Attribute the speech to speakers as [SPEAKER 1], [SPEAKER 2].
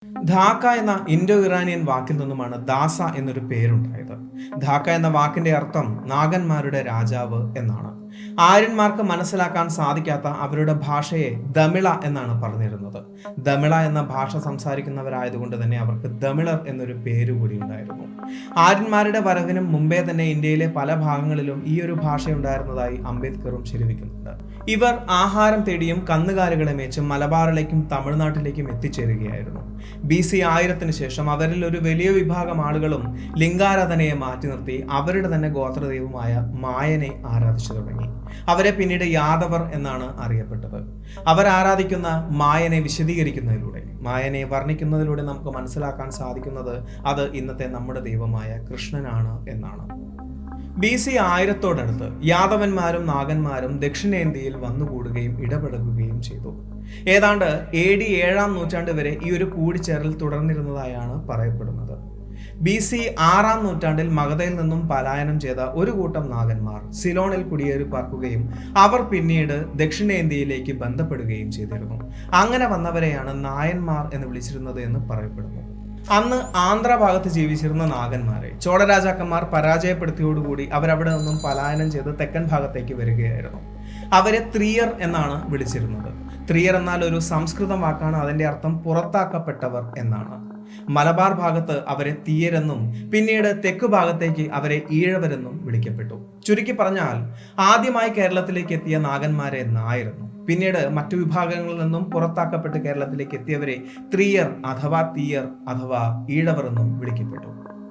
[SPEAKER 1] ധാക്ക എന്ന Indo Iranian വാക്കിൽ നിന്നുമാണ് ദാസ എന്നൊരു പേരുണ്ടായത്. ധാക്ക എന്ന വാക്കിന്റെ അർത്ഥം നാഗന്മാരുടെ രാജാവ് എന്നാണ്. ആര്യന്മാർക്ക് മനസ്സിലാക്കാൻ സാധിക്കാത്ത അവരുടെ ഭാഷയെ ദമിള എന്നാണ് പറഞ്ഞിരുന്നത്. ദമിള എന്ന ഭാഷ സംസാരിക്കുന്നവരായതുകൊണ്ട് തന്നെ അവർക്ക് ദമിളർ എന്നൊരു പേര് കൂടി ഉണ്ടായിരുന്നു. ആര്യന്മാരുടെ വരവിനും മുമ്പേ തന്നെ ഇന്ത്യയിലെ പല ഭാഗങ്ങളിലും ഈ ഒരു ഭാഷ ഉണ്ടായിരുന്നതായി അംബേദ്കറും ശരിവെക്കുന്നുണ്ട്. ഇവർ ആഹാരം തേടിയും കന്നുകാലികളെ മേച്ചും മലബാറിലേക്കും തമിഴ്നാട്ടിലേക്കും എത്തിച്ചേരുകയായിരുന്നു. BC 1000 ശേഷം അവരിൽ ഒരു വലിയ വിഭാഗം ആളുകളും ലിംഗാരാധനയെ മാറ്റി നിർത്തി അവരുടെ തന്നെ ഗോത്രദൈവമായ മായനെ ആരാധിച്ചു തുടങ്ങി. അവരെ പിന്നീട് യാദവർ എന്നാണ് അറിയപ്പെട്ടത്. അവർ ആരാധിക്കുന്ന മായനെ വിശദീകരിക്കുന്നതിലൂടെ, മായനെ വർണ്ണിക്കുന്നതിലൂടെ നമുക്ക് മനസ്സിലാക്കാൻ സാധിക്കുന്നത് അത് ഇന്നത്തെ നമ്മുടെ ദൈവമായ കൃഷ്ണനാണ് എന്നാണ്. BC 1000 യാദവന്മാരും നാഗന്മാരും ദക്ഷിണേന്ത്യയിൽ വന്നുകൂടുകയും ഇടപെടുകയും ചെയ്തു. ഏതാണ്ട് AD 7-ാം നൂറ്റാണ്ട് വരെ ഈ ഒരു കൂടിച്ചേരൽ തുടർന്നിരുന്നതായാണ് പറയപ്പെടുന്നത്. BC 6-ാം നൂറ്റാണ്ടിൽ മഗധയിൽ നിന്നും പലായനം ചെയ്ത ഒരു കൂട്ടം നാഗന്മാർ സിലോണിൽ കുടിയേറി പാർക്കുകയും അവർ പിന്നീട് ദക്ഷിണേന്ത്യയിലേക്ക് ബന്ധപ്പെടുകയും ചെയ്തിരുന്നു. അങ്ങനെ വന്നവരെയാണ് നായന്മാർ എന്ന് വിളിച്ചിരുന്നത് എന്ന് പറയപ്പെടുന്നു. അന്ന് ആന്ധ്ര ഭാഗത്ത് ജീവിച്ചിരുന്ന നാഗന്മാരെ ചോള രാജാക്കന്മാർ പരാജയപ്പെടുത്തിയോടുകൂടി അവരവിടെ നിന്നും പലായനം ചെയ്ത് തെക്കൻ ഭാഗത്തേക്ക് വരികയായിരുന്നു. അവരെ ത്രിയർ എന്നാണ് വിളിച്ചിരുന്നത്. ത്രിയർ എന്നാൽ ഒരു സംസ്കൃതം വാക്കാണ്. അതിന്റെ അർത്ഥം പുറത്താക്കപ്പെട്ടവർ എന്നാണ്. മലബാർ ഭാഗത്ത് അവരെ തീയരെന്നും പിന്നീട് തെക്കു ഭാഗത്തേക്ക് അവരെ ഈഴവരെന്നും വിളിക്കപ്പെട്ടു. ചുരുക്കി പറഞ്ഞാൽ ആദ്യമായി കേരളത്തിലേക്ക് എത്തിയ നാഗന്മാരെ നായരെന്നും പിന്നീട് മറ്റു വിഭാഗങ്ങളിൽ നിന്നും പുറത്താക്കപ്പെട്ട് കേരളത്തിലേക്ക് എത്തിയവരെ ത്രിയർ അഥവാ തീയർ അഥവാ ഈഴവർ എന്നും വിളിക്കപ്പെട്ടു.